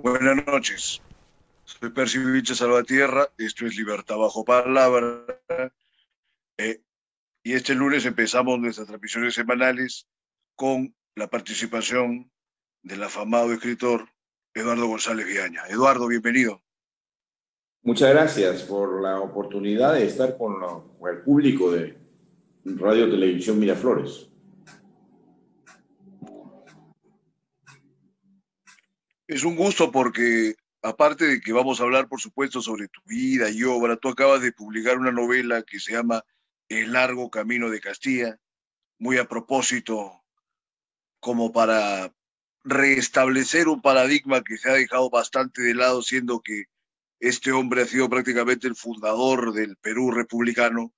Buenas noches, soy Percy Vilches Salvatierra, esto es Libertad Bajo Palabra, eh, y este lunes empezamos nuestras transmisiones semanales con la participación del afamado escritor Eduardo González Viaña. Eduardo, bienvenido. Muchas gracias por la oportunidad de estar con el público de Radio Televisión Miraflores. Es un gusto porque, aparte de que vamos a hablar, por supuesto, sobre tu vida y obra, tú acabas de publicar una novela que se llama El largo camino de Castilla, muy a propósito como para restablecer un paradigma que se ha dejado bastante de lado, siendo que este hombre ha sido prácticamente el fundador del Perú republicano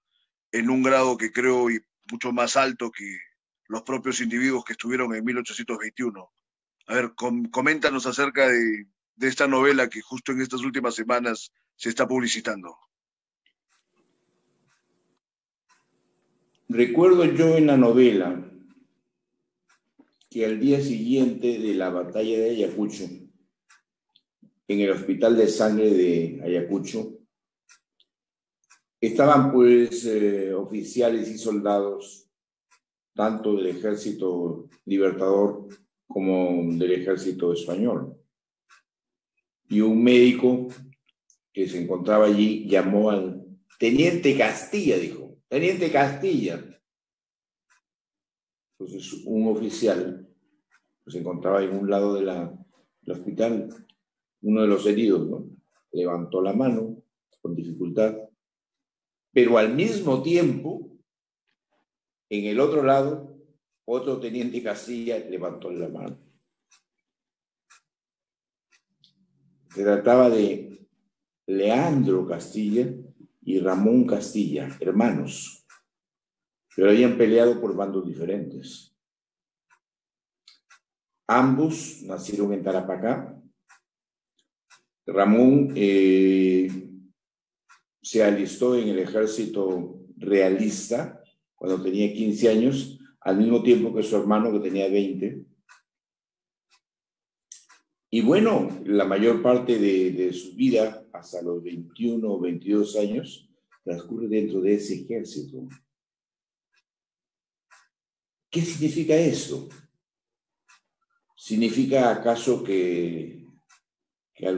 en un grado que creo y mucho más alto que los propios individuos que estuvieron en 1821. A ver, coméntanos acerca de esta novela que justo en estas últimas semanas se está publicitando. Recuerdo yo en la novela que al día siguiente de la batalla de Ayacucho, en el Hospital de Sangre de Ayacucho, estaban pues oficiales y soldados, tanto del Ejército Libertador como del Ejército Español. Y un médico que se encontraba allí llamó al Teniente Castilla, dijo, Teniente Castilla. Entonces un oficial pues, se encontraba en un lado del hospital, uno de los heridos, ¿no? Levantó la mano con dificultad, pero al mismo tiempo, en el otro lado, otro Teniente Castilla levantó la mano. Se trataba de Leandro Castilla y Ramón Castilla, hermanos, pero habían peleado por bandos diferentes. Ambos nacieron en Tarapacá. Ramón se alistó en el ejército realista cuando tenía 15 años, al mismo tiempo que su hermano que tenía 20. Y bueno, la mayor parte de su vida, hasta los 21 o 22 años, transcurre dentro de ese ejército. ¿Qué significa eso? ¿Significa acaso que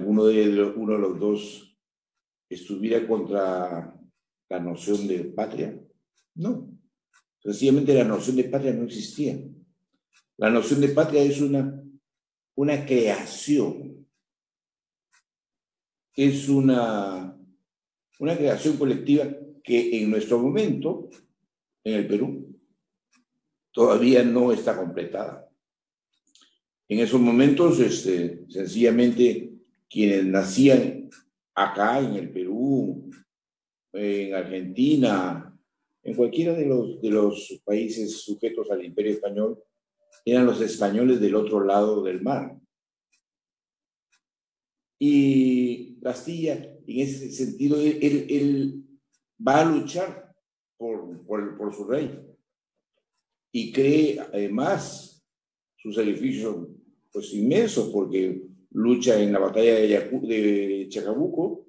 uno de los dos estuviera contra la noción de patria? No. Sencillamente la noción de patria no existía. La noción de patria es una creación. Es una creación colectiva que en nuestro momento, en el Perú, todavía no está completada. En esos momentos, sencillamente, quienes nacían acá en el Perú, en Argentina, en cualquiera de los países sujetos al Imperio Español, eran los españoles del otro lado del mar. Y Castilla, en ese sentido, él va a luchar por su rey. Y cree, además, su sacrificio pues inmenso, porque lucha en la batalla de Chacabuco,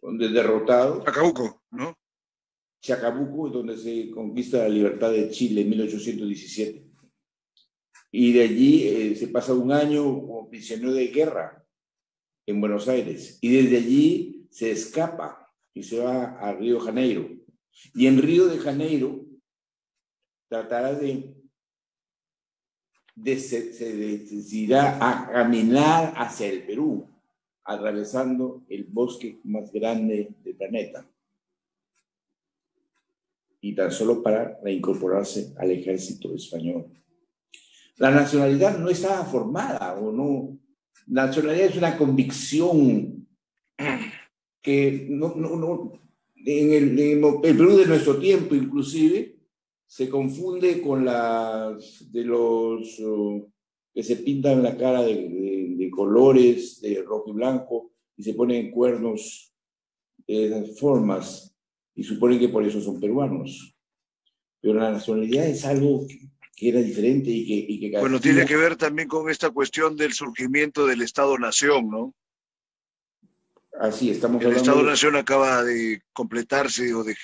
donde es derrotado. Chacabuco, ¿no? Chacabuco, donde se conquista la libertad de Chile en 1817. Y de allí se pasa un año como prisionero de guerra en Buenos Aires. Y desde allí se escapa y se va a Río de Janeiro. Y en Río de Janeiro tratará se decidirá a caminar hacia el Perú, atravesando el bosque más grande del planeta. Y tan solo para reincorporarse al ejército español. La nacionalidad no estaba formada, o no. La nacionalidad es una convicción que en el Perú de nuestro tiempo, inclusive, se confunde con las de los que se pintan la cara de colores, de rojo y blanco, y se ponen cuernos de esas formas, y suponen que por eso son peruanos. Pero la nacionalidad es algo que era diferente y que Bueno, Castilla... tiene que ver también con esta cuestión del surgimiento del Estado-Nación, ¿no? Así, estamos El hablando de... Estado-Nación acaba de completarse o de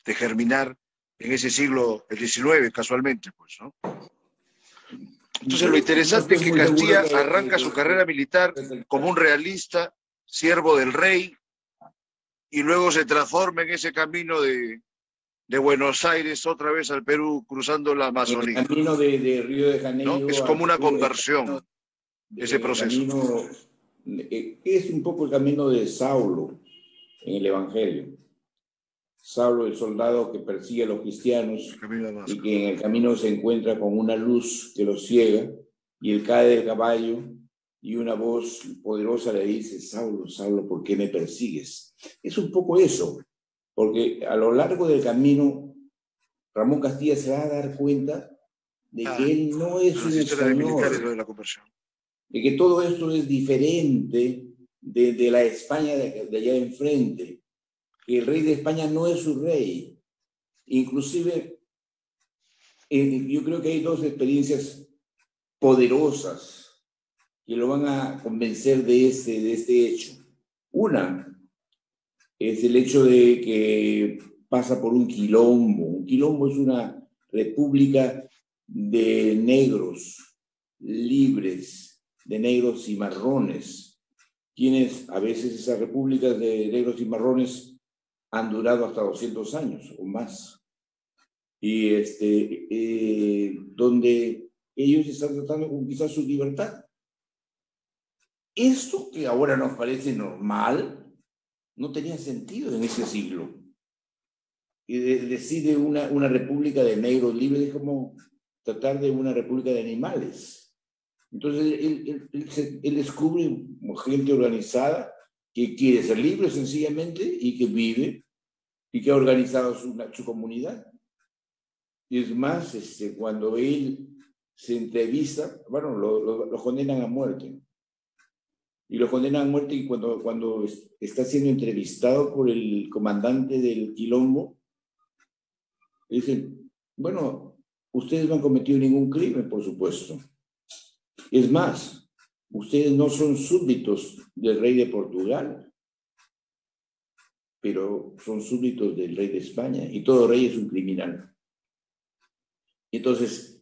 germinar en ese siglo, el XIX, casualmente, pues, ¿no? Entonces, lo No interesante estoy es que muy seguro Castilla arranca su carrera militar como un realista, siervo del rey, y luego se transforma en ese camino de Buenos Aires otra vez al Perú, cruzando la en el Amazonía, camino de Río de ¿no? Es Janeiro al como una Perú, conversión, ese en el proceso. camino, es un poco el camino de Saulo en el Evangelio. Saulo, el soldado que persigue a los cristianos El camino de y Damasco. que en el camino se encuentra con una luz que lo ciega y él cae del caballo y una voz poderosa le dice, Saulo, Saulo, ¿por qué me persigues? Es un poco eso, porque a lo largo del camino Ramón Castilla se va a dar cuenta de que él no es A un las historias de militares, lo español, de la conversión. de que todo esto es diferente de la España de allá enfrente, que el rey de España no es su rey. Inclusive, yo creo que hay dos experiencias poderosas que lo van a convencer de este hecho. Una es el hecho de que pasa por un quilombo. Un quilombo es una república de negros libres, de negros y marrones, quienes a veces esas repúblicas de negros y marrones han durado hasta 200 años o más. Y donde ellos están tratando de conquistar su libertad. Esto que ahora nos parece normal, no tenía sentido en ese siglo. Y decide una república de negros libres es como tratar de una república de animales. Entonces él descubre gente organizada que quiere ser libre sencillamente y que vive y que ha organizado su comunidad. Y es más, cuando él se entrevista, bueno, lo condenan a muerte. Y lo condenan a muerte y cuando está siendo entrevistado por el comandante del quilombo, dicen, bueno, ustedes no han cometido ningún crimen, por supuesto. Es más, ustedes no son súbditos del rey de Portugal, pero son súbditos del rey de España y todo rey es un criminal. Entonces,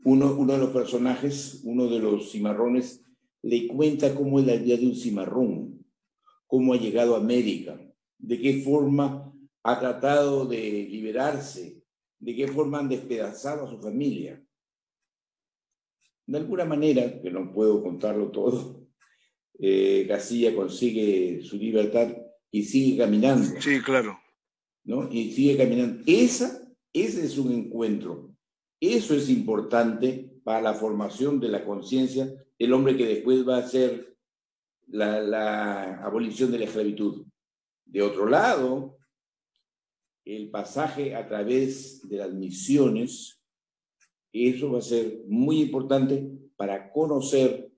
uno de los personajes, uno de los cimarrones, le cuenta cómo es la vida de un cimarrón, cómo ha llegado a América, de qué forma ha tratado de liberarse, de qué forma han despedazado a su familia. De alguna manera, que no puedo contarlo todo, Castilla consigue su libertad y sigue caminando. Sí, claro. ¿No? Y sigue caminando. Ese es un encuentro. Eso es importante para la formación de la conciencia del hombre que después va a hacer la abolición de la esclavitud. De otro lado, el pasaje a través de las misiones, eso va a ser muy importante para conocer,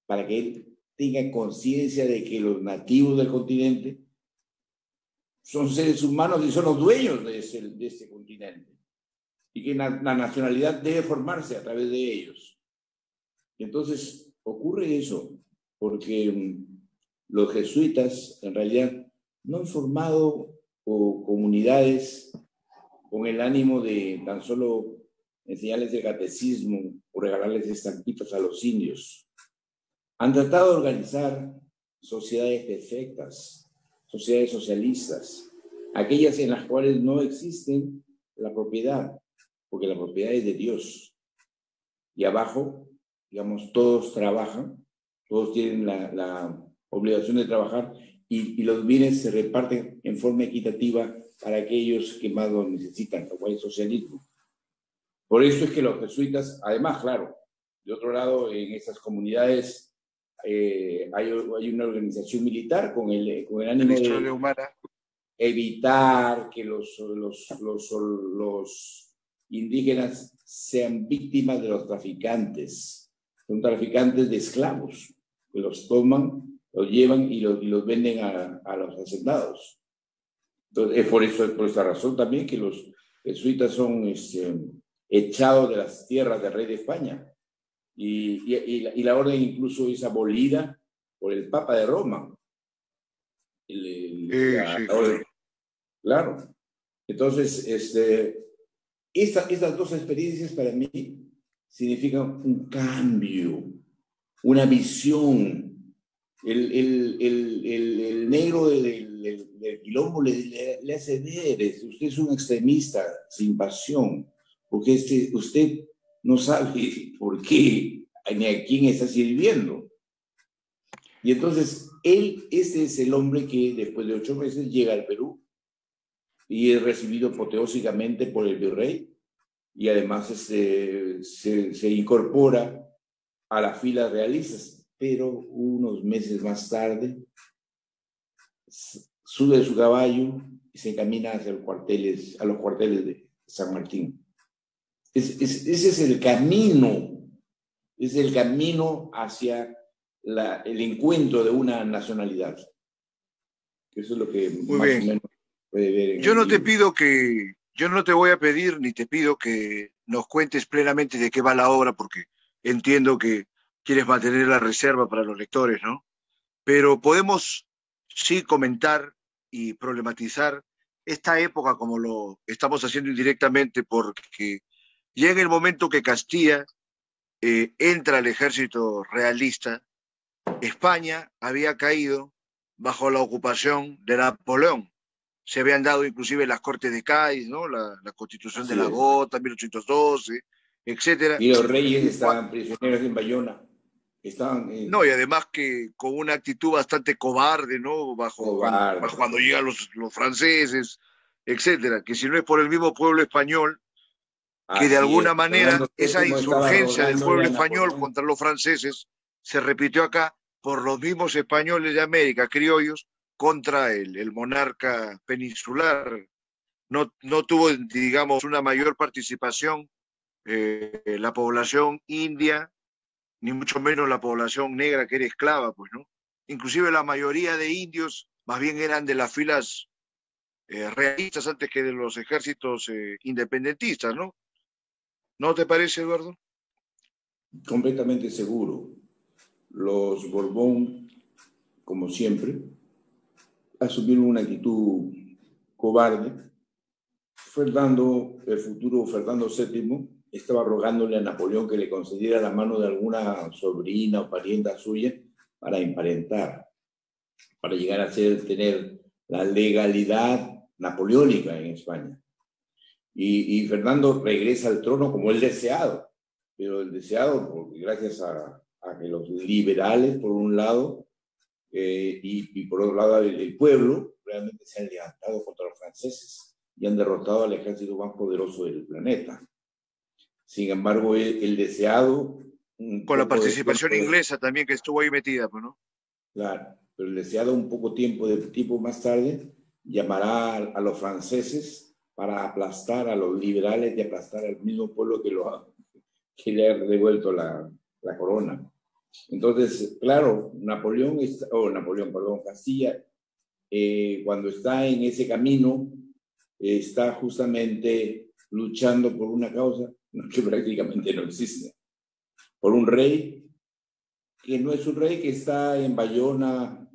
para que él tenga conciencia de que los nativos del continente son seres humanos y son los dueños de este continente. Y que la nacionalidad debe formarse a través de ellos. Entonces, ocurre eso, porque los jesuitas en realidad no han formado comunidades con el ánimo de tan solo enseñarles el catecismo o regalarles estampitas a los indios. Han tratado de organizar sociedades perfectas, sociedades socialistas, aquellas en las cuales no existen la propiedad, porque la propiedad es de Dios. Y abajo, digamos, todos trabajan, todos tienen la obligación de trabajar y los bienes se reparten en forma equitativa para aquellos que más lo necesitan, como el socialismo. Por eso es que los jesuitas, además, claro, de otro lado, en esas comunidades hay una organización militar con el ánimo de evitar que los indígenas sean víctimas de los traficantes. Son traficantes de esclavos, que los toman, los llevan y los venden a los hacendados. Entonces, es por esta razón también que los jesuitas son echado de las tierras del rey de España. Y la orden incluso es abolida por el Papa de Roma. Sí, claro. Claro. Entonces, estas dos experiencias para mí significan un cambio, una visión. El negro del quilombo le hace ver, usted es un extremista sin pasión, porque usted no sabe por qué ni a quién está sirviendo. Y entonces, este es el hombre que después de 8 meses llega al Perú y es recibido apoteósicamente por el virrey y además se incorpora a las filas realistas, pero unos meses más tarde sube de su caballo y se encamina hacia a los cuarteles de San Martín. Ese es el camino hacia el encuentro de una nacionalidad. Eso es lo que Muy más o bien. menos puede ver en Yo el no te libro. pido yo no te voy a pedir ni te pido que nos cuentes plenamente de qué va la obra, porque entiendo que quieres mantener la reserva para los lectores, ¿no? Pero podemos sí comentar y problematizar esta época como lo estamos haciendo indirectamente, porque llega el momento que Castilla entra al ejército realista. España había caído bajo la ocupación de Napoleón. Se habían dado inclusive las Cortes de Cádiz, ¿no? La Constitución de Así la es. Gota, 1812, etcétera. Y los reyes Y estaban prisioneros en Bayona. Estaban no, y además que con una actitud bastante cobarde, ¿no? Bajo cobardes. cuando llegan los franceses, etcétera. Que si no es por el mismo pueblo español, que de Así es. alguna manera Fernando esa VII estaba insurgencia del rogándole pueblo a español Napoleón. contra los franceses se repitió acá por los mismos españoles de América, criollos, contra el monarca peninsular. No tuvo, digamos, una mayor participación la población india, ni mucho menos la población negra que era esclava, pues, ¿no? Inclusive la mayoría de indios más bien eran de las filas realistas antes que de los ejércitos independentistas, ¿no? ¿No te parece, Eduardo? Completamente seguro. Los Borbón, como siempre, asumieron una actitud cobarde. El futuro Fernando VII, estaba rogándole a Napoleón que le concediera la mano de alguna sobrina o parienta suya para emparentar, para llegar a tener la legalidad napoleónica en España. Y Fernando regresa al trono como el deseado, pero el deseado porque gracias a que los liberales, por un lado, y por otro lado el pueblo, realmente se han levantado contra los franceses y han derrotado al ejército más poderoso del planeta. Sin embargo, el deseado, un Con la poco de participación tiempo, inglesa también que estuvo ahí metida, pues, ¿no? claro, pero el deseado un poco tiempo más tarde llamará a los franceses para aplastar a los liberales y aplastar al mismo pueblo que le ha devuelto la corona. Entonces, claro, Castilla, cuando está en ese camino, está justamente luchando por una causa que prácticamente no existe, por un rey que no es un rey, que está en Bayona,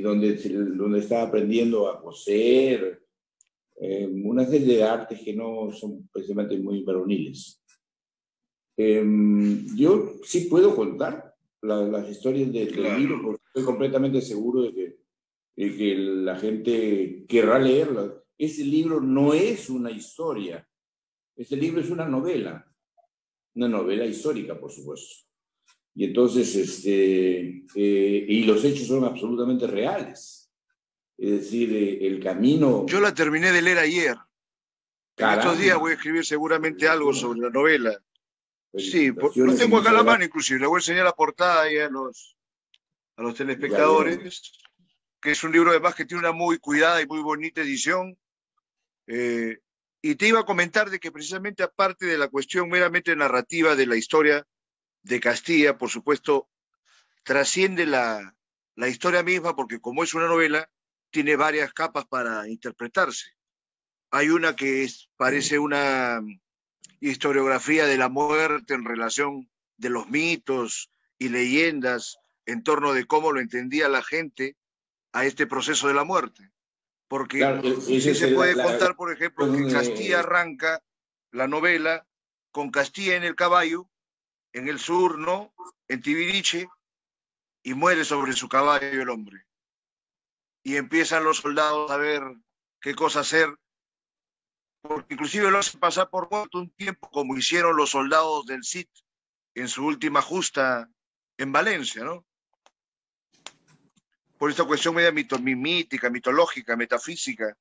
donde está aprendiendo a coser, una serie de artes que no son precisamente muy varoniles. Yo sí puedo contar las historias del libro, Claro. porque estoy completamente seguro de que la gente querrá leerlo. Ese libro no es una historia, ese libro es una novela histórica, por supuesto. Y entonces, y los hechos son absolutamente reales. Es decir, el camino, Yo la terminé de leer ayer. En estos días caramba, voy a escribir seguramente algo sobre la felicitaciones, novela. Sí, lo felicitaciones y tengo acá a muchas la gracias. mano inclusive. Le voy a enseñar la portada ahí a los Ya veo. telespectadores, que es un libro además que tiene una muy cuidada y muy bonita edición. Eh, y te iba a comentar de que precisamente aparte de la cuestión meramente narrativa de la historia de Castilla, por supuesto, trasciende la historia misma porque como es una novela, tiene varias capas para interpretarse. hay una que parece una historiografía de la muerte en relación de los mitos y leyendas en torno de cómo lo entendía la gente a este proceso de la muerte. Porque Claro, esa sí es se puede la contar, por ejemplo, que Castilla arranca la novela con Castilla en el caballo, en el sur, ¿no? En Tibiriche, y muere sobre su caballo el hombre. Y empiezan los soldados a ver qué cosa hacer, porque inclusive lo hacen pasar por muerto un tiempo, como hicieron los soldados del Cid en su última justa en Valencia, ¿no? Por esta cuestión media mítica, mitológica, metafísica,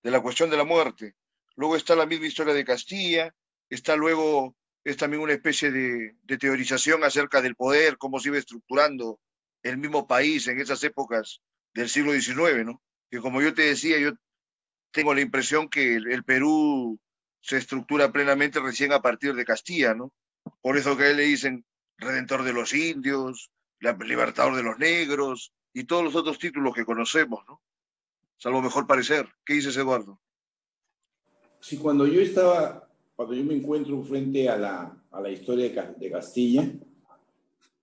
de la cuestión de la muerte. Luego está la misma historia de Castilla, está luego, es también una especie de teorización acerca del poder, cómo se iba estructurando el mismo país en esas épocas del siglo XIX, ¿no? Que como yo te decía, yo tengo la impresión que el Perú se estructura plenamente recién a partir de Castilla, ¿no? Por eso que a él le dicen Redentor de los Indios, Libertador de los Negros y todos los otros títulos que conocemos, ¿no? Salvo mejor parecer. ¿Qué dices, Eduardo? Sí, cuando yo me encuentro frente a la historia de Castilla,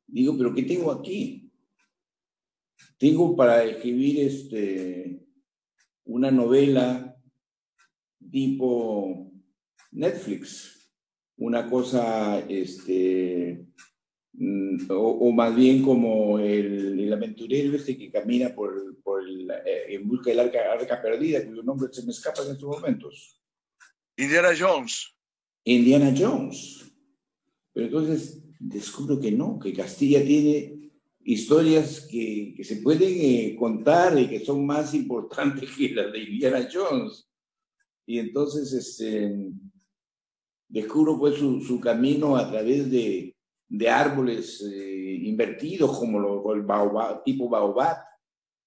digo, pero ¿qué tengo aquí? Tengo para escribir una novela tipo Netflix, una cosa, o más bien como el aventurero que camina en busca del arca perdida, cuyo nombre se me escapa en estos momentos. Indiana Jones. Indiana Jones. Pero entonces descubro que no, que Castilla tiene historias que se pueden contar y que son más importantes que las de Indiana Jones. Y entonces descubro pues su camino a través de árboles invertidos como el baobab, tipo baobab,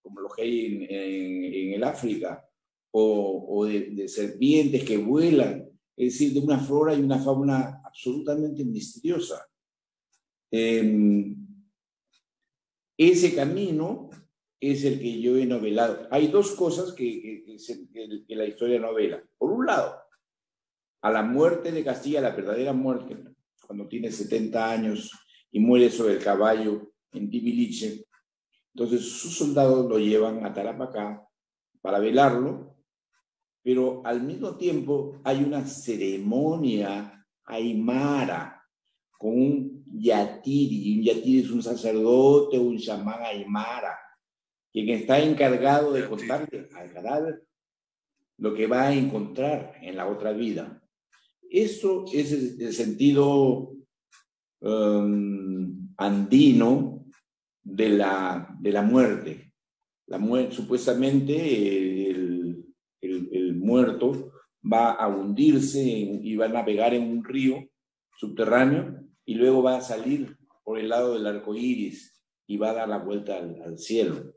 como los que hay en el África, o de serpientes que vuelan, es decir, de una flora y una fauna absolutamente misteriosa. Ese camino es el que yo he novelado. Hay dos cosas que la historia novela. Por un lado, a la muerte de Castilla, la verdadera muerte, cuando tiene 70 años y muere sobre el caballo en Tibiriche. Entonces sus soldados lo llevan a Tarapacá para velarlo, pero al mismo tiempo hay una ceremonia aymara con un yatiri. Un yatiri es un sacerdote, un chamán aymara, quien está encargado de contarle al cadáver lo que va a encontrar en la otra vida. Esto es el sentido andino de la muerte. Supuestamente el muerto va a hundirse y va a navegar en un río subterráneo y luego va a salir por el lado del arco iris y va a dar la vuelta al cielo.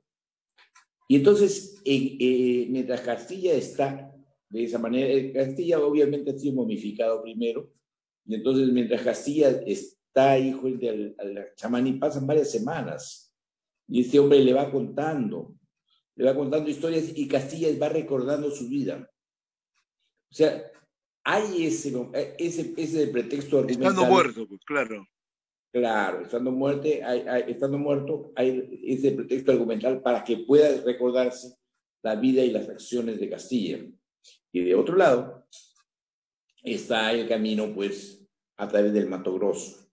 Y entonces, mientras Castilla está de esa manera, Castilla obviamente ha sido momificado primero, y entonces mientras Castilla está ahí frente al chamán y pasan varias semanas, y este hombre le va contando historias y Castilla va recordando su vida. O sea, hay ese pretexto argumental. Estando muerto, pues claro. Claro, estando muerto, hay ese pretexto argumental para que pueda recordarse la vida y las acciones de Castilla. Y de otro lado, está el camino, pues, a través del Mato Grosso,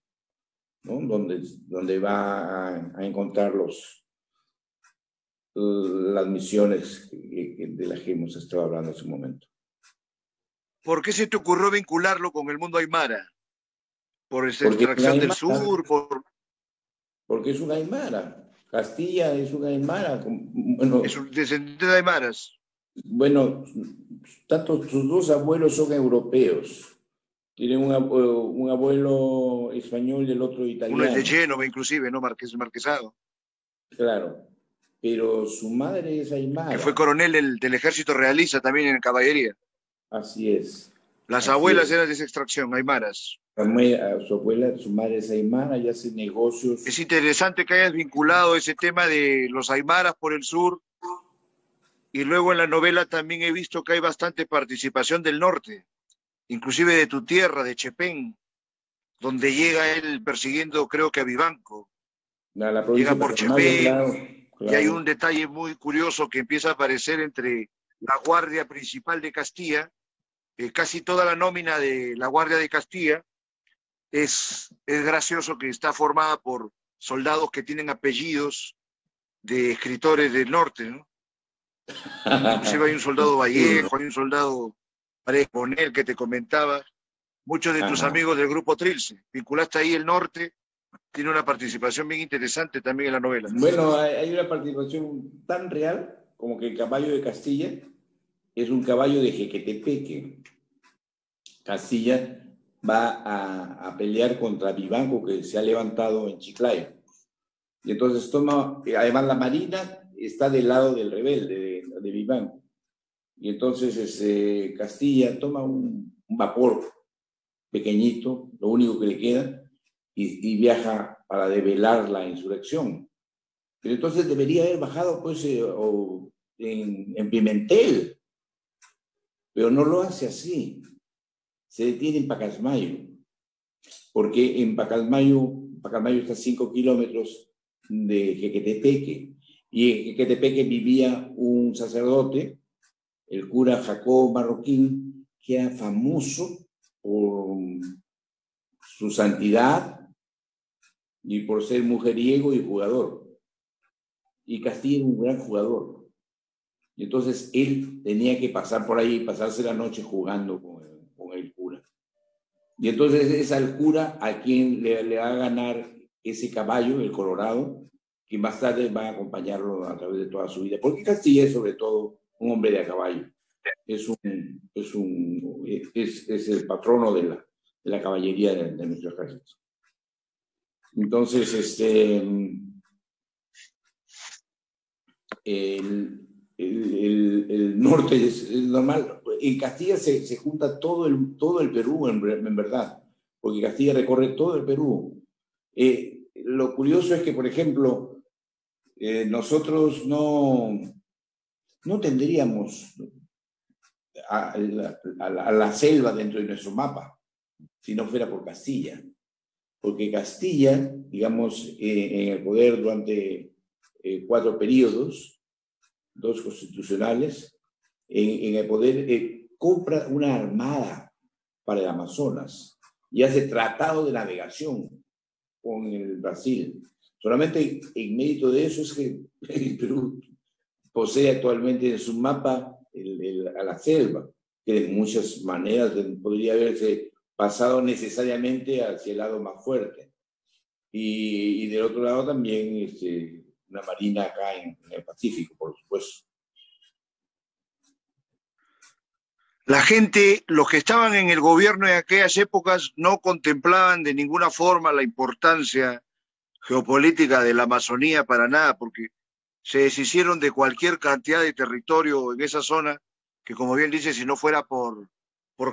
¿no? Donde va a encontrar las misiones de las que hemos estado hablando hace un momento. ¿Por qué se te ocurrió vincularlo con el mundo aymara? ¿Por esa extracción del sur? Porque es una aymara. Castilla es una aymara. Bueno, es un descendiente de aymaras. Bueno, tanto sus dos abuelos son europeos. Tienen un abuelo español y el otro italiano. Uno es de Génova, inclusive, ¿no? Marquesado. Claro, pero su madre es aymara. Que fue coronel del ejército realista también en caballería. Así es. Las abuelas eran de esa extracción, aymaras. Su madre es aymara y hace negocios. Es interesante que hayas vinculado ese tema de los aymaras por el sur Y luego en la novela también he visto que hay bastante participación del norte, inclusive de tu tierra, de Chepén, donde llega él persiguiendo, creo que a Vivanco. La provincia Llega de por Pacasmayo, claro, Chepén y hay claro. un detalle muy curioso que empieza a aparecer entre la Guardia Principal de Castilla, casi toda la nómina de la Guardia de Castilla es gracioso que está formada por soldados que tienen apellidos de escritores del norte, ¿no? Inclusive hay un soldado Sí, Vallejo, hay un soldado Paredes Ponel que te comentaba, muchos de tus ajá. amigos del grupo Trilce. Vinculaste ahí el norte, tiene una participación bien interesante también en la novela. Bueno, hay una participación tan real como que el caballo de Castilla es un caballo de Jequetepeque. Castilla va a pelear contra Vivanco, que se ha levantado en Chiclayo. Y entonces toma, además la Marina está del lado del rebelde, de Vivanco. Y entonces Castilla toma un vapor pequeñito, lo único que le queda, y viaja para develar la insurrección. Pero entonces debería haber bajado pues en Pimentel, pero no lo hace así. Se detiene en Pacasmayo, porque en Pacasmayo está a 5 kilómetros de Jequetepeque, y en Jequetepeque vivía un sacerdote, el cura Jacob Marroquín, que era famoso por su santidad y por ser mujeriego y jugador. Y Castilla era un gran jugador. Y entonces él tenía que pasar por ahí, pasarse la noche jugando con el cura. Y entonces es al cura a quien le va a ganar ese caballo, el Colorado, que más tarde va a acompañarlo a través de toda su vida. Porque Castilla es sobre todo un hombre de a caballo. Es el patrono de la caballería de nuestro ejército. Entonces, el norte es normal. En Castilla se junta todo el Perú, en verdad, porque Castilla recorre todo el Perú. Lo curioso es que, por ejemplo, nosotros no tendríamos a la selva dentro de nuestro mapa si no fuera por Castilla. Porque Castilla, digamos, en el poder durante 4 periodos, 2 constitucionales, en el poder compra una armada para el Amazonas y hace tratado de navegación con el Brasil. Solamente en mérito de eso es que el Perú posee actualmente en su mapa a la selva, que de muchas maneras podría haberse pasado necesariamente hacia el lado más fuerte. Y del otro lado también una marina acá en el Pacífico, por supuesto. La gente, los que estaban en el gobierno en aquellas épocas, no contemplaban de ninguna forma la importancia geopolítica de la Amazonía para nada, porque se deshicieron de cualquier cantidad de territorio en esa zona, que como bien dice, si no fuera por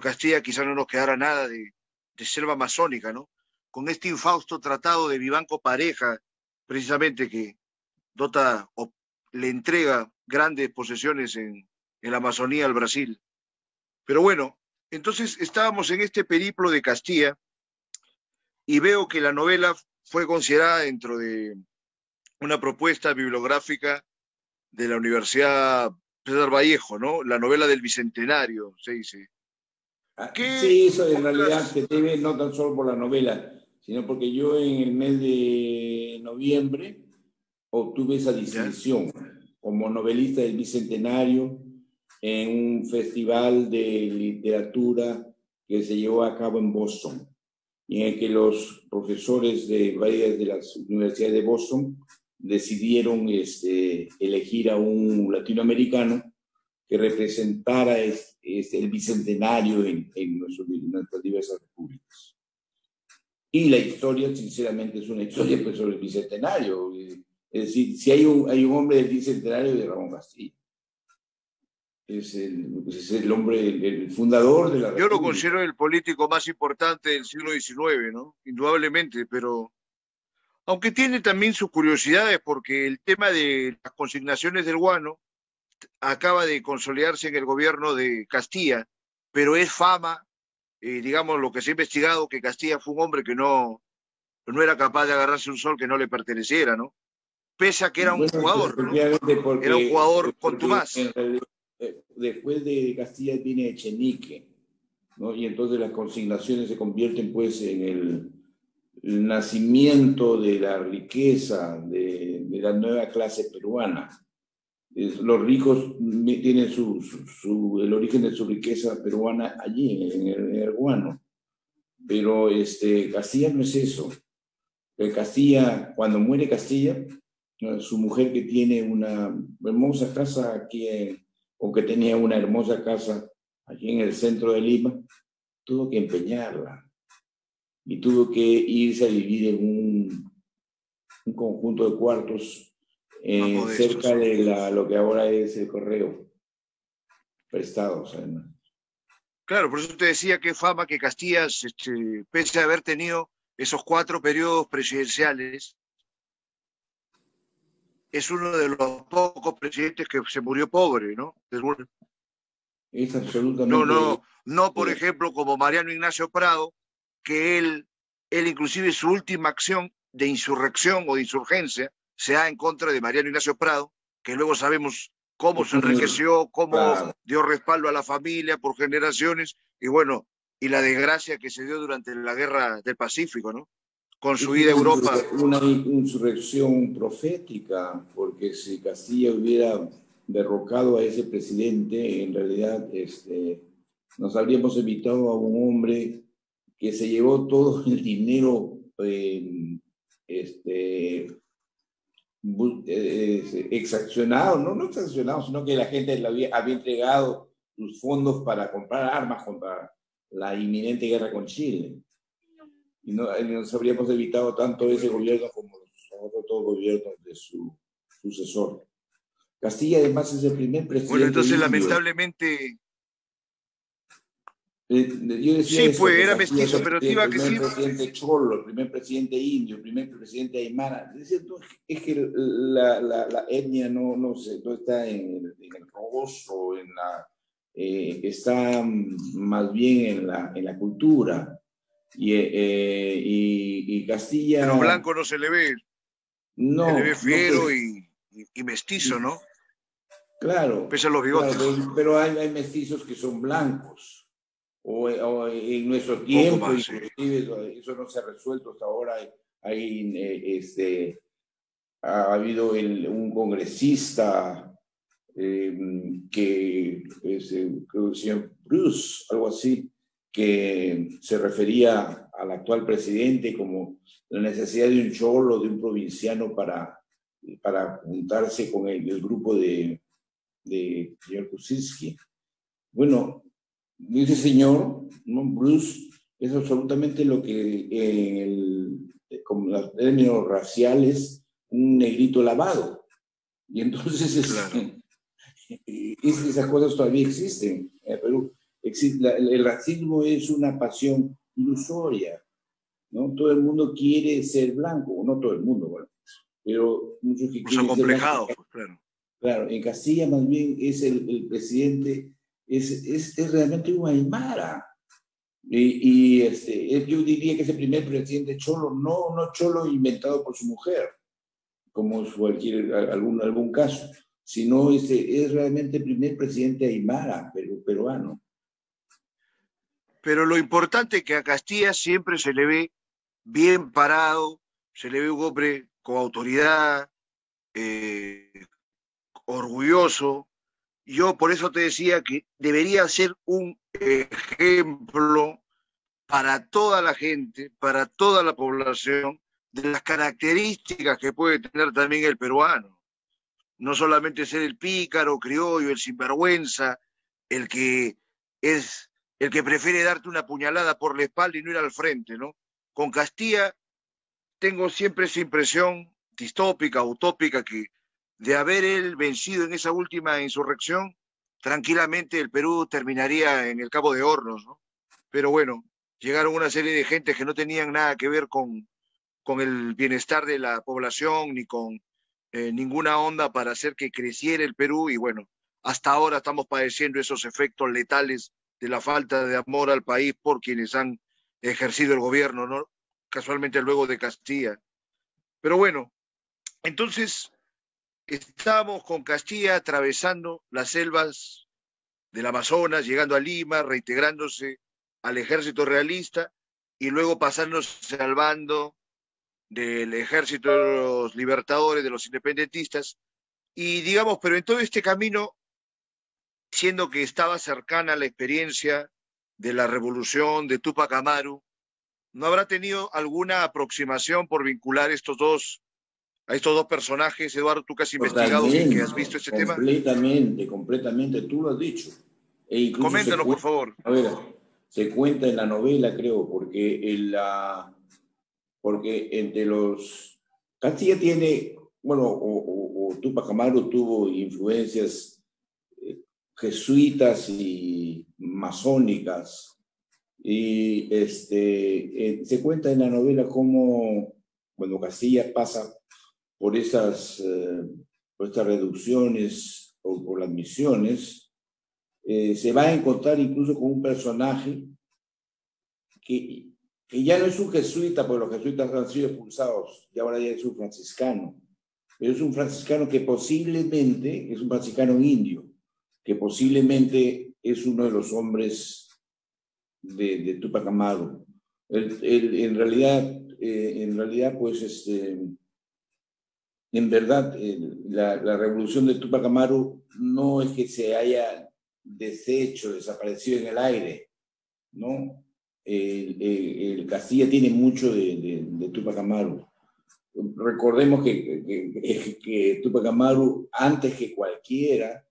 Castilla, quizás no nos quedara nada de selva amazónica, ¿no? Con este infausto tratado de Vivanco Pareja, precisamente que dota o le entrega grandes posesiones en la Amazonía al Brasil. Pero bueno, entonces estábamos en este periplo de Castilla y veo que la novela fue considerada dentro de una propuesta bibliográfica de la Universidad César Vallejo, ¿no? La novela del Bicentenario, se dice. ¿Qué Sí, eso en realidad otras? se debe no tan solo por la novela, sino porque yo en el mes de noviembre obtuve esa ¿Ya? distinción como novelista del Bicentenario en un festival de literatura que se llevó a cabo en Boston, y en el que los profesores de varias de las universidades de Boston decidieron elegir a un latinoamericano que representara el bicentenario en nuestras diversas repúblicas. Y la historia, sinceramente, es una historia pues, sobre el bicentenario. Es decir, si hay un hombre del bicentenario de Ramón Castilla. Es el hombre, el fundador de la Yo lo República. considero el político más importante del siglo XIX, ¿no? Indudablemente, pero aunque tiene también sus curiosidades, porque el tema de las consignaciones del guano acaba de consolidarse en el gobierno de Castilla, pero es fama, digamos, lo que se ha investigado, que Castilla fue un hombre que no era capaz de agarrarse un sol que no le perteneciera, ¿no? Pese a que era un Bueno, jugador, ¿no? efectivamente, Era un jugador porque contumaz. después de Castilla viene Echenique, ¿no? Y entonces las consignaciones se convierten pues en el nacimiento de la riqueza de la nueva clase peruana. Los ricos tienen el origen de su riqueza peruana allí, en el Guano. Pero Castilla no es eso. Castilla, cuando muere Castilla, su mujer que tiene una hermosa casa aquí, o que tenía una hermosa casa aquí en el centro de Lima, tuvo que empeñarla y tuvo que irse a vivir en un conjunto de cuartos Más modestos. cerca de lo que ahora es el Correo, prestados además. Claro, por eso te decía que fama que Castilla, pese a haber tenido esos 4 periodos presidenciales, es uno de los pocos presidentes que se murió pobre, ¿no? Es No, absolutamente... no, no, por ejemplo, como Mariano Ignacio Prado, que él inclusive su última acción de insurrección o de insurgencia se da en contra de Mariano Ignacio Prado, que luego sabemos cómo se enriqueció, cómo Claro. dio respaldo a la familia por generaciones, y bueno, y la desgracia que se dio durante la guerra del Pacífico, ¿no? Con su Es ida a Europa. una insurrección profética, porque si Castilla hubiera derrocado a ese presidente, en realidad nos habríamos evitado a un hombre que se llevó todo el dinero exaccionado, no exaccionado, sino que la gente le había entregado sus fondos para comprar armas contra la inminente guerra con Chile. Y nos habríamos evitado tanto ese gobierno como los otros gobiernos de su sucesor. Castilla además es el primer Bueno, presidente entonces indio. lamentablemente, Yo decía sí, eso, pues que era Castilla es mestizo, pero te el iba a primer decir, presidente cholo, el primer presidente indio, el primer presidente aymara. Es cierto, es que la etnia no está en el rostro, está más bien en la cultura. Y pero Castilla blanco no se le ve no fiero pues, y mestizo, ¿no? claro, Pese a los claro, bigotes, pero hay mestizos que son blancos. O en nuestro un poco tiempo, más, sí. inclusive, eso no se ha resuelto hasta ahora. Ha habido un congresista creo que se llama Bruce, algo así, que se refería al actual presidente como la necesidad de un cholo, de un provinciano para juntarse con el grupo de señor Kuczynski. Bueno, ese señor, ¿no? Bruce, es absolutamente lo que con los términos raciales, un negrito lavado. Y entonces Claro. esas cosas todavía existen en Perú. El racismo es una pasión ilusoria, ¿no? Todo el mundo quiere ser blanco, no todo el mundo, bueno, pero muchos que Pues quieren ser blancos. acomplejado, pues claro. Claro, en Castilla más bien es el presidente, es realmente un aymara. Yo diría que es el primer presidente cholo, no cholo inventado por su mujer, como cualquier, algún caso, sino es realmente el primer presidente aymara peruano. Pero lo importante es que a Castilla siempre se le ve bien parado, se le ve un hombre con autoridad, eh, orgulloso. Yo por eso te decía que debería ser un ejemplo para toda la gente, para toda la población, de las características que puede tener también el peruano. No solamente ser el pícaro, criollo, el sinvergüenza, el que es el que prefiere darte una puñalada por la espalda y no ir al frente, ¿no? Con Castilla tengo siempre esa impresión distópica, utópica, que de haber él vencido en esa última insurrección, tranquilamente el Perú terminaría en el Cabo de Hornos, ¿no? Pero bueno, llegaron una serie de gentes que no tenían nada que ver con el bienestar de la población ni con ninguna onda para hacer que creciera el Perú y bueno, hasta ahora estamos padeciendo esos efectos letales de la falta de amor al país por quienes han ejercido el gobierno, ¿no? Casualmente luego de Castilla. Pero bueno, entonces estamos con Castilla atravesando las selvas del Amazonas, llegando a Lima, reintegrándose al ejército realista y luego pasándose al bando del ejército de los libertadores, de los independentistas. Y digamos, pero en todo este camino, siendo que estaba cercana la experiencia de la revolución de Túpac Amaru, ¿no habrá tenido alguna aproximación por vincular a estos dos personajes? Eduardo, tú que has investigado, que has visto Totalmente, este tema. completamente, tú lo has dicho. E incluso Coméntanos, por favor. a ver, se cuenta en la novela, creo, porque entre los... Castilla tiene, bueno, o Túpac Amaru tuvo influencias jesuitas y masónicas. Y se cuenta en la novela cómo, cuando Castilla pasa por por estas reducciones o por las misiones, se va a encontrar incluso con un personaje que, que ya no es un jesuita, porque los jesuitas han sido expulsados, y ahora ya es un franciscano. Pero es un franciscano que posiblemente es un franciscano indio, que posiblemente es uno de los hombres de Túpac Amaru. En realidad, pues, en verdad, la revolución de Túpac Amaru no es que se haya deshecho, desaparecido en el aire, ¿no? El Castilla tiene mucho de Túpac Amaru. Recordemos que Túpac Amaru, antes que cualquiera,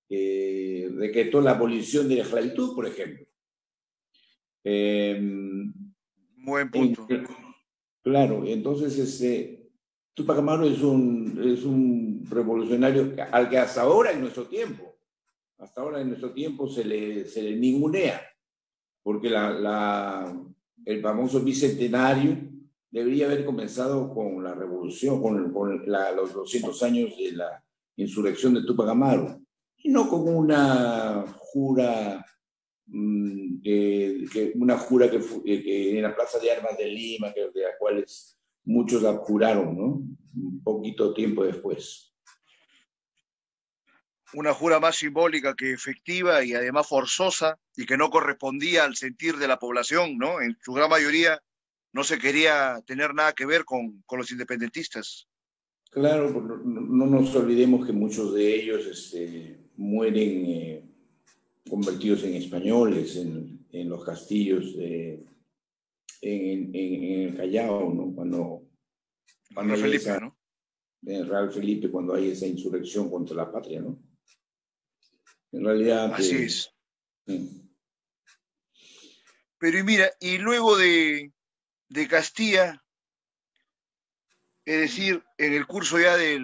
decretó la abolición de la esclavitud, por ejemplo. Buen punto. Claro, entonces Túpac Amaru es un revolucionario al que hasta ahora en nuestro tiempo se le ningunea, porque el famoso bicentenario debería haber comenzado con la revolución, con los 200 años de la insurrección de Túpac Amaru, y no con una jura que en la Plaza de Armas de Lima, de la cual muchos la juraron, ¿no? Un poquito tiempo después. Una jura más simbólica que efectiva y además forzosa y que no correspondía al sentir de la población, ¿no? En su gran mayoría no se quería tener nada que ver con los independentistas. Claro, no nos olvidemos que muchos de ellos mueren convertidos en españoles en los castillos en el Callao, ¿no? Cuando Real hay Felipe, ¿no? en Real Felipe, cuando hay esa insurrección contra la patria, ¿no? En realidad... Así es. Sí. Pero y mira, y luego de Castilla, es decir, en el curso ya de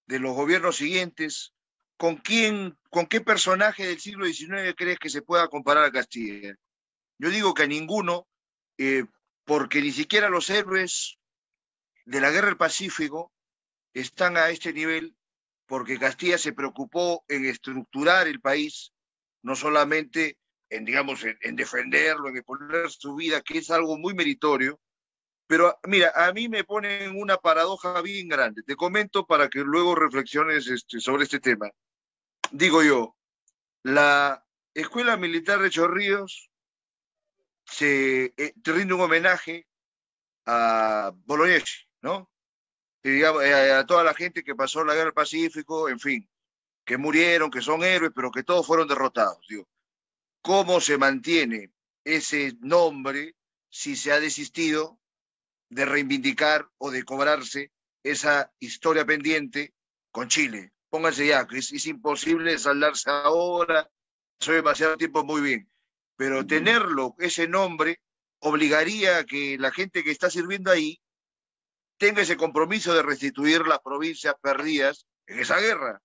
los gobiernos siguientes, con qué personaje del siglo XIX crees que se pueda comparar a Castilla? Yo digo que a ninguno, porque ni siquiera los héroes de la Guerra del Pacífico están a este nivel, porque Castilla se preocupó en estructurar el país, no solamente digamos, en defenderlo, en exponer su vida, que es algo muy meritorio. Pero mira, a mí me ponen una paradoja bien grande. Te comento para que luego reflexiones sobre este tema. Digo yo, la Escuela Militar de Chorrillos te rinde un homenaje a Bolognesi, ¿no? Y, digamos, a toda la gente que pasó la Guerra del Pacífico, en fin, que murieron, que son héroes, pero que todos fueron derrotados. Digo, ¿cómo se mantiene ese nombre si se ha desistido de reivindicar o de cobrarse esa historia pendiente con Chile? Pónganse ya, que es imposible saldarse ahora, pasó demasiado tiempo, muy bien, pero tenerlo, ese nombre, obligaría a que la gente que está sirviendo ahí tenga ese compromiso de restituir las provincias perdidas en esa guerra.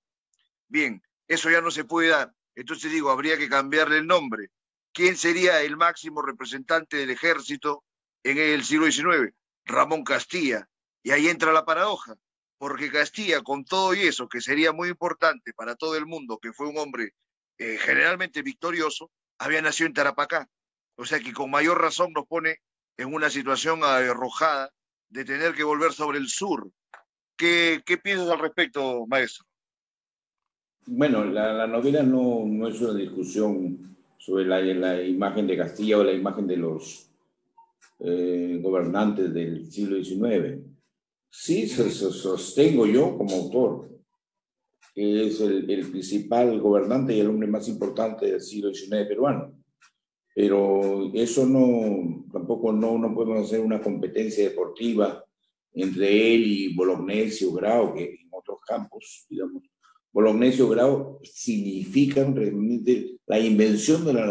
Bien, eso ya no se puede dar. Entonces digo, habría que cambiarle el nombre. ¿Quién sería el máximo representante del ejército en el siglo XIX? Ramón Castilla. Y ahí entra la paradoja, porque Castilla, con todo y eso, que sería muy importante para todo el mundo, que fue un hombre generalmente victorioso, había nacido en Tarapacá. O sea que con mayor razón nos pone en una situación arrojada de tener que volver sobre el sur. ¿Qué piensas al respecto, maestro? Bueno, la novela no es una discusión sobre la imagen de Castilla o la imagen de los gobernantes del siglo XIX. Sí, sostengo yo como autor que es el principal gobernante y el hombre más importante del siglo XIX peruano. Pero eso tampoco no podemos hacer una competencia deportiva entre él y Bolognesi o Grau, que en otros campos, digamos, Bolognesi o Grau significan realmente la invención de la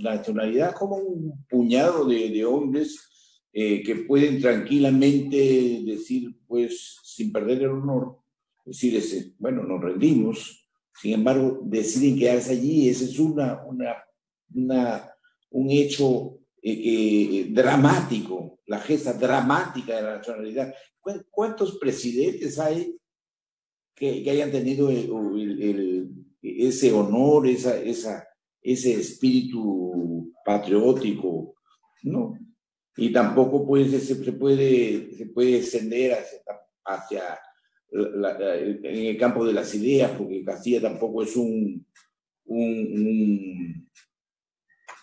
nacionalidad como un puñado de hombres que pueden tranquilamente decir, pues, sin perder el honor, decir, bueno, nos rendimos, sin embargo, deciden quedarse allí. Esa es un hecho dramático, la gesta dramática de la nacionalidad. ¿Cuántos presidentes hay que hayan tenido ese honor, ese espíritu patriótico? No. Y tampoco pues, se puede extender hacia en el campo de las ideas, porque Castilla tampoco es un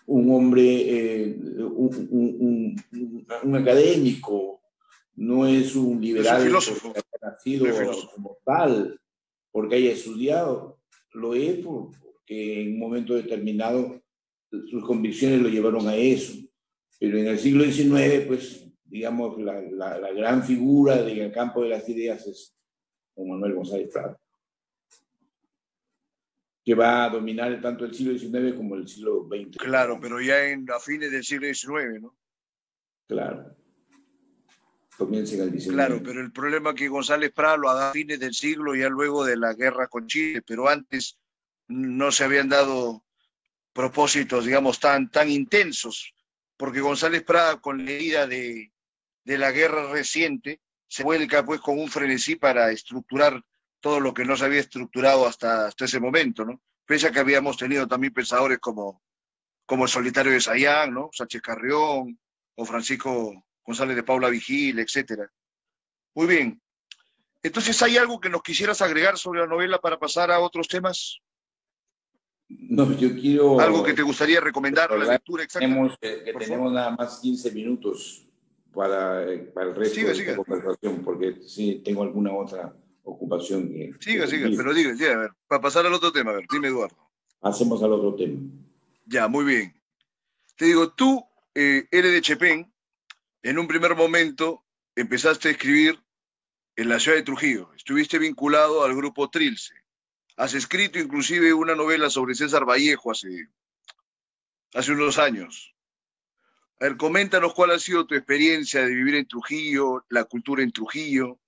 hombre, un académico, no es un Es un liberal filósofo, porque haya no es nacido filósofo. como tal, porque haya estudiado, lo es porque en un momento determinado sus convicciones lo llevaron a eso. Pero en el siglo XIX, pues, digamos, la gran figura del campo de las ideas es Juan Manuel González Prado, que va a dominar tanto el siglo XIX como el siglo XX. Claro, pero ya a fines del siglo XIX, ¿no? Claro, comienza en el Claro, XIX. pero el problema es que González Prada lo haga a fines del siglo, ya luego de la guerra con Chile, pero antes no se habían dado propósitos, digamos, tan intensos, porque González Prada, con la ida de la guerra reciente, se vuelca pues con un frenesí para estructurar todo lo que no se había estructurado hasta ese momento, ¿no? Pese a que habíamos tenido también pensadores como el Solitario de Sayán, ¿no? Sánchez Carrión, o Francisco González de Paula Vigil, etcétera. Muy bien. Entonces, ¿hay algo que nos quisieras agregar sobre la novela para pasar a otros temas? No, yo ¿Algo que quiero te gustaría recomendar, la recordar lectura exacta? que Por favor. tenemos nada más 15 minutos para el resto Siga, de esta siga. conversación, porque sí tengo alguna otra ocupación que Siga, siga, cumplir. pero diga, a ver, para pasar al otro tema, a ver, dime, Eduardo. Hacemos al otro tema. Ya, muy bien. Te digo, tú eres de Chepén, en un primer momento empezaste a escribir en la ciudad de Trujillo, estuviste vinculado al grupo Trilce, has escrito inclusive una novela sobre César Vallejo hace unos años. A ver, coméntanos cuál ha sido tu experiencia de vivir en Trujillo, la cultura en Trujillo.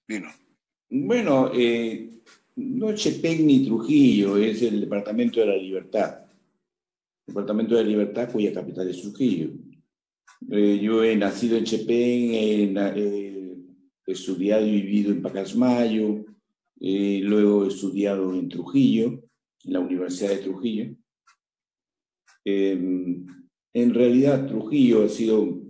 Vino. Bueno, no Chepén ni Trujillo, es el Departamento de la Libertad. Departamento de la Libertad, cuya capital es Trujillo. Yo he nacido en Chepén, he estudiado y vivido en Pacasmayo, luego he estudiado en Trujillo, en la Universidad de Trujillo. En realidad, Trujillo ha sido...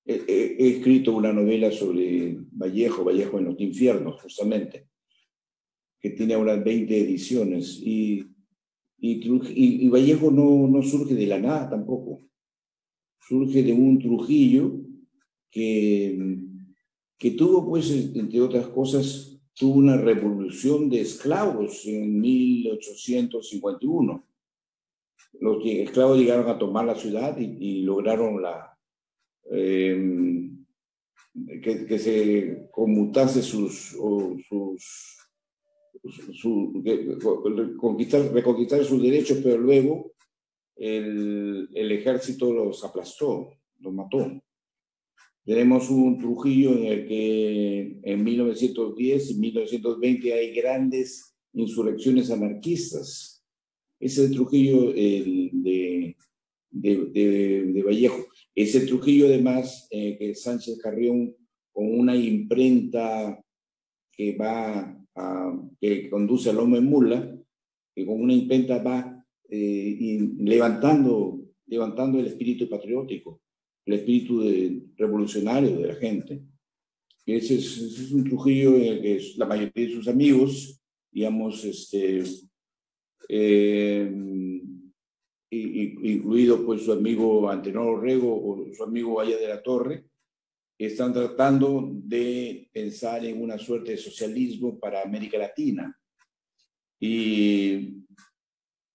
he escrito una novela sobre Vallejo en los infiernos, justamente, que tiene ahora 20 ediciones. Y Vallejo no surge de la nada tampoco. Surge de un Trujillo que tuvo, pues, entre otras cosas, tuvo una revolución de esclavos en 1851. Los esclavos llegaron a tomar la ciudad y lograron que se conmutase reconquistar sus derechos, pero luego el ejército los aplastó, los mató. Tenemos un Trujillo en el que en 1910 y 1920 hay grandes insurrecciones anarquistas. Ese es el Trujillo de Vallejo. Ese Trujillo, además, que Sánchez Carrión, con una imprenta que conduce al hombre en mula, que con una imprenta va levantando el espíritu patriótico, el espíritu revolucionario de la gente. Ese es un Trujillo en el que la mayoría de sus amigos, digamos, incluido pues su amigo Antenor Orrego o su amigo Valle de la Torre, están tratando de pensar en una suerte de socialismo para América Latina. Y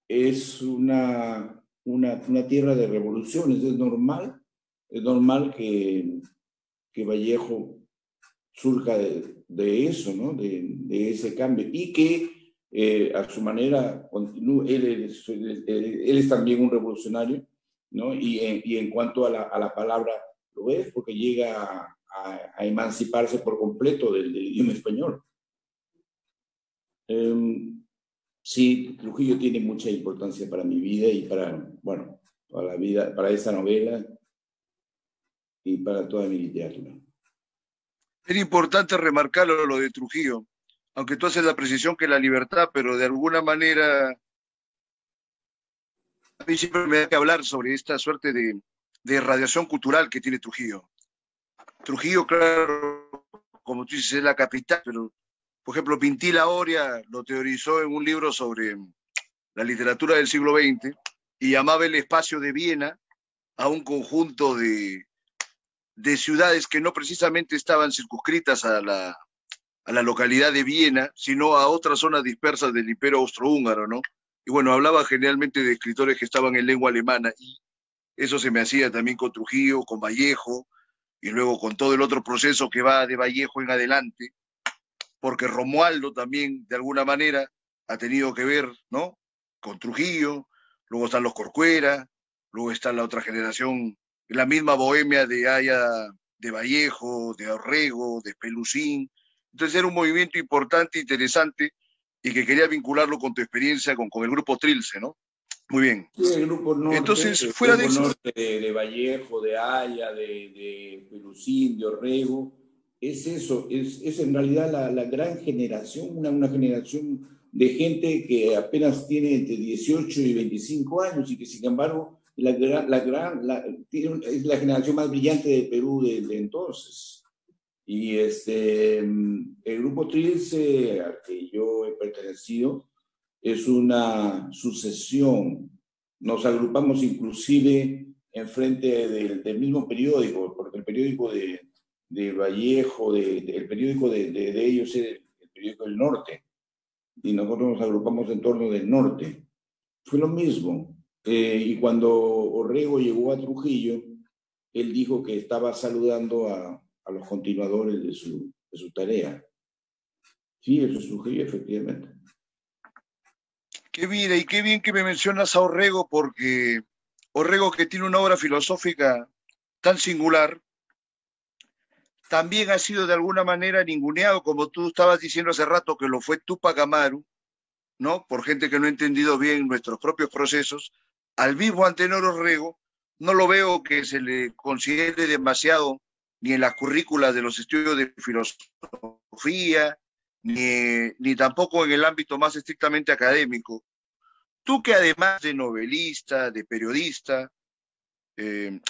es una tierra de revoluciones. Es normal que Vallejo surja de eso, ¿no? De ese cambio. Y que a su manera continúe. Él es también un revolucionario, ¿no? Y en cuanto a la palabra, lo es porque llega a emanciparse por completo del idioma español. Sí, Trujillo tiene mucha importancia para mi vida y para la vida, para esta novela y para toda mi literatura. Era importante remarcar lo de Trujillo, aunque tú haces la precisión que la libertad, pero de alguna manera a mí siempre me da que hablar sobre esta suerte de radiación cultural que tiene Trujillo. Trujillo, claro, como tú dices, es la capital, pero, por ejemplo, Pintila Oria lo teorizó en un libro sobre la literatura del siglo XX y llamaba el espacio de Viena a un conjunto de ciudades que no precisamente estaban circunscritas a la localidad de Viena, sino a otras zonas dispersas del Imperio Austrohúngaro, ¿no? Y bueno, hablaba generalmente de escritores que estaban en lengua alemana, y eso se me hacía también con Trujillo, con Vallejo, y luego con todo el otro proceso que va de Vallejo en adelante, porque Romualdo también, de alguna manera, ha tenido que ver, ¿no? Con Trujillo, luego están los Corcuera, luego está la otra generación, la misma bohemia de Haya, de Vallejo, de Orrego, de Pelusín. Entonces era un movimiento importante, interesante, y que quería vincularlo con tu experiencia con el grupo Trilce, ¿no? Muy bien. Sí, el grupo norte, entonces, fuera de eso, de Vallejo, de Haya, de Pelusín, de Orrego, es eso, es en realidad la gran generación, una generación de gente que apenas tiene entre 18 y 25 años y que sin embargo es la generación más brillante de Perú de entonces. Y el grupo Trilce al que yo he pertenecido es una sucesión. Nos agrupamos inclusive enfrente del mismo periódico, porque el periódico de Vallejo, el periódico de ellos es el periódico del Norte, y nosotros nos agrupamos en torno del Norte. Fue lo mismo. Y cuando Orrego llegó a Trujillo, él dijo que estaba saludando a los continuadores de su tarea. Sí, eso es Trujillo, efectivamente. qué vida y qué bien que me mencionas a Orrego, porque Orrego, que tiene una obra filosófica tan singular, también ha sido de alguna manera ninguneado, como tú estabas diciendo hace rato que lo fue Túpac Amaru, ¿no? Por gente que no ha entendido bien nuestros propios procesos. Al mismo Antenor Orrego no lo veo que se le considere demasiado ni en las currículas de los estudios de filosofía, ni tampoco en el ámbito más estrictamente académico. Tú, que además de novelista, de periodista,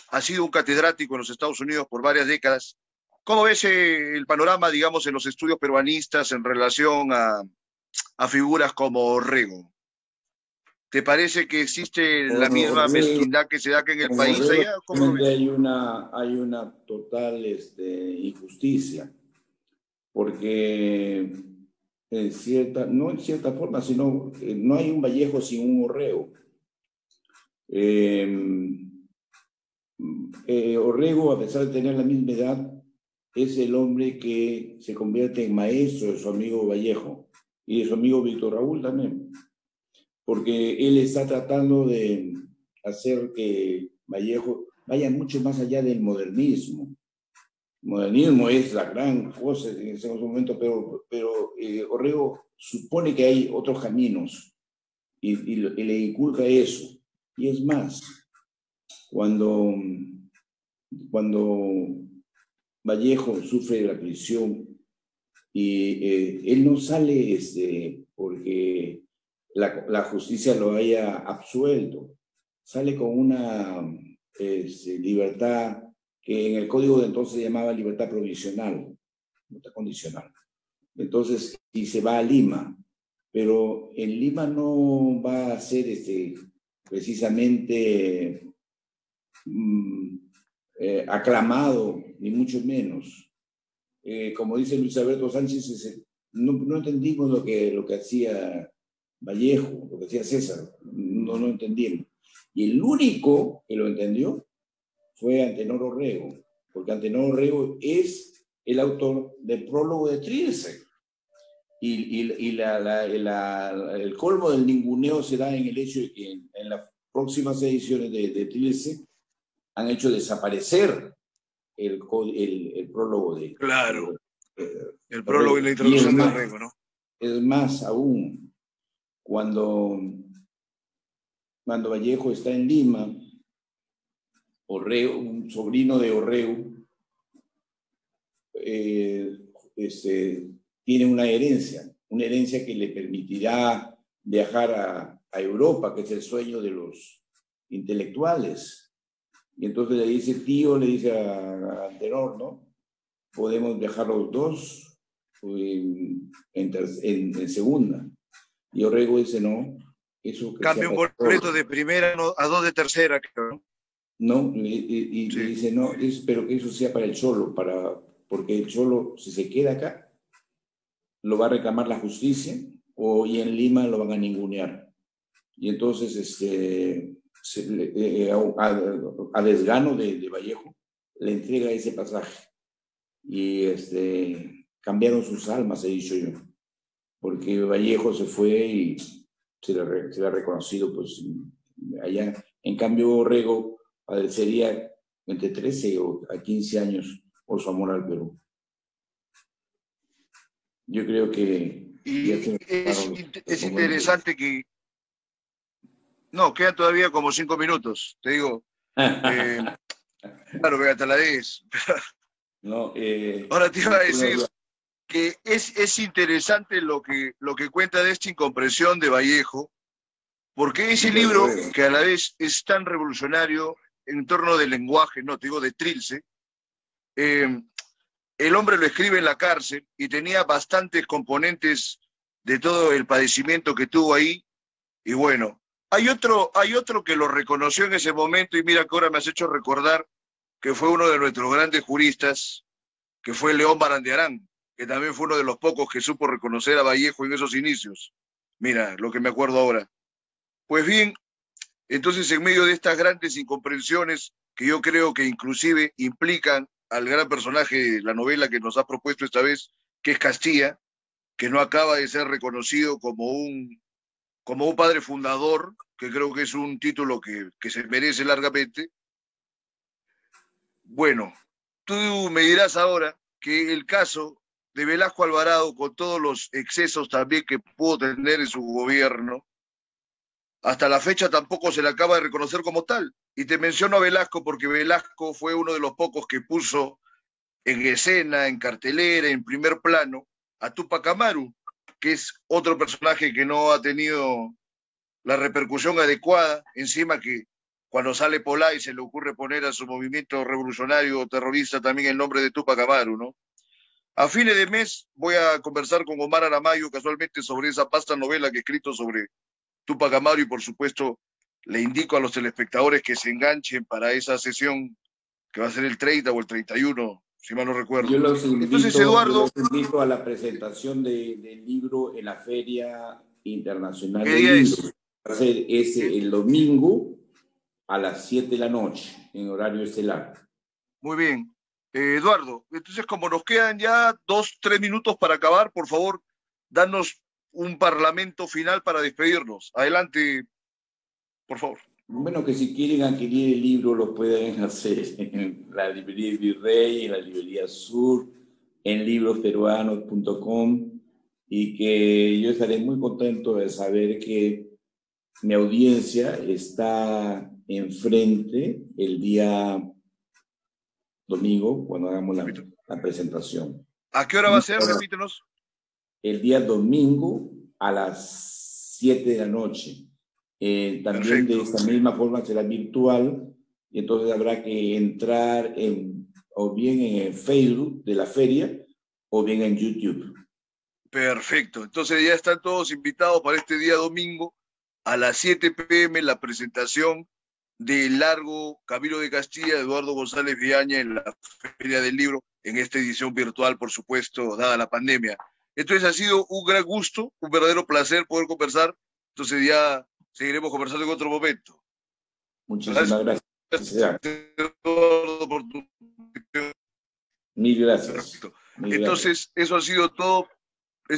has sido un catedrático en los Estados Unidos por varias décadas, ¿cómo ves el panorama, digamos, en los estudios peruanistas en relación a figuras como Orrego? ¿Te parece que existe la misma mezquindad que se da aquí en el país allá? ¿Cómo lo ves? Hay una total injusticia, porque no en cierta forma, sino no hay un Vallejo sin un Orrego. Orrego, a pesar de tener la misma edad, es el hombre que se convierte en maestro de su amigo Vallejo y de su amigo Víctor Raúl también, porque él está tratando de hacer que Vallejo vaya mucho más allá del modernismo. El modernismo es la gran cosa en ese momento, pero Orrego supone que hay otros caminos y le inculca eso. Y es más, cuando cuando Vallejo sufre de la prisión y él no sale porque la justicia lo haya absuelto, sale con una libertad que en el código de entonces se llamaba libertad provisional, libertad condicional. Entonces, y se va a Lima, pero en Lima no va a ser precisamente aclamado, ni mucho menos. Como dice Luis Alberto Sánchez, no entendimos lo que hacía Vallejo, lo que hacía César, no entendimos. Y el único que lo entendió fue Antenor Orrego, porque Antenor Orrego es el autor del prólogo de Trilce. Y el colmo del ninguneo se da en el hecho de que en las próximas ediciones de Trilce han hecho desaparecer el prólogo de... Claro, el prólogo y la introducción de Orrego, ¿no? Es más aún, cuando Vallejo está en Lima, Orrego, un sobrino de Orrego, tiene una herencia que le permitirá viajar a Europa, que es el sueño de los intelectuales. Y entonces le dice, tío, le dice a Antenor, ¿no? Podemos viajar los dos en segunda. Y Orrego dice, no. Eso que cambia un boleto de primera a dos de tercera, creo. No, y sí. Le dice, no, pero que eso sea para el Cholo, porque el Cholo, si se queda acá, lo va a reclamar la justicia, y en Lima lo van a ningunear. Y entonces, a desgano de Vallejo, le entrega ese pasaje. Y cambiaron sus almas, he dicho yo, porque Vallejo se fue y se le ha reconocido, pues, allá. En cambio, Orrego padecería entre 13 a 15 años por su amor al Perú. Yo creo que... Y es interesante que... No, quedan todavía como 5 minutos, te digo. Claro, hasta la 10. No, ahora te iba a decir que es interesante lo que cuenta de esta incomprensión de Vallejo, porque ese libro, que a la vez es tan revolucionario en torno del lenguaje, no, te digo, de Trilce, el hombre lo escribe en la cárcel y tenía bastantes componentes de todo el padecimiento que tuvo ahí, y bueno, hay otro que lo reconoció en ese momento, y mira que ahora me has hecho recordar que fue uno de nuestros grandes juristas, que fue León Barandiarán, que también fue uno de los pocos que supo reconocer a Vallejo en esos inicios. Mira, lo que me acuerdo ahora. Pues bien, entonces en medio de estas grandes incomprensiones, que yo creo que inclusive implican al gran personaje de la novela que nos ha propuesto esta vez, que es Castilla, que no acaba de ser reconocido como un padre fundador, que creo que es un título que se merece largamente. Bueno, tú me dirás ahora que el caso de Velasco Alvarado, con todos los excesos también que pudo tener en su gobierno, hasta la fecha tampoco se le acaba de reconocer como tal. Y te menciono a Velasco porque Velasco fue uno de los pocos que puso en escena, en cartelera, en primer plano, a Túpac Amaru, que es otro personaje que no ha tenido la repercusión adecuada, encima que cuando sale Polay se le ocurre poner a su movimiento revolucionario terrorista también el nombre de Túpac Amaru, ¿no? A fines de mes voy a conversar con Omar Aramayo casualmente sobre esa vasta novela que he escrito sobre Túpac Amaru, y por supuesto le indico a los telespectadores que se enganchen para esa sesión que va a ser el 30 o el 31, si mal no recuerdo. Yo los invito a la presentación del libro en la Feria Internacional del Libro. Va a ser el domingo a las 7 de la noche, en horario estelar. Muy bien. Eduardo, entonces como nos quedan ya 2-3 minutos para acabar, por favor, danos un parlamento final para despedirnos. Adelante, por favor. Bueno, que si quieren adquirir el libro lo pueden hacer en la librería Virrey, en la librería Sur, en librosperuanos.com, y que yo estaré muy contento de saber que mi audiencia está enfrente el día domingo, cuando hagamos la presentación. ¿A qué hora va a ser? Repítenos. El día domingo a las 7 de la noche. También Perfecto. de esta misma forma será virtual, y entonces habrá que entrar o bien en el Facebook de la feria o bien en YouTube. Perfecto. Entonces ya están todos invitados para este día domingo a las 7 p.m. la presentación del largo Camino de Castilla de Eduardo González Villaña en la Feria del Libro, en esta edición virtual, por supuesto, dada la pandemia. Entonces ha sido un gran gusto, un verdadero placer poder conversar. Entonces ya seguiremos conversando en otro momento. Muchísimas gracias. Eduardo, por tu... Mil gracias. Perfecto. Mil Entonces, gracias. eso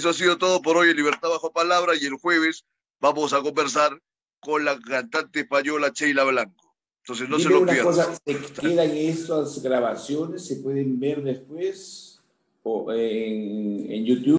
ha sido todo por hoy en Libertad Bajo Palabra, y el jueves vamos a conversar con la cantante española Sheila Blanco. Entonces no se lo pierdan. Cosa, ¿se quedan estas grabaciones? ¿Se pueden ver después o en YouTube?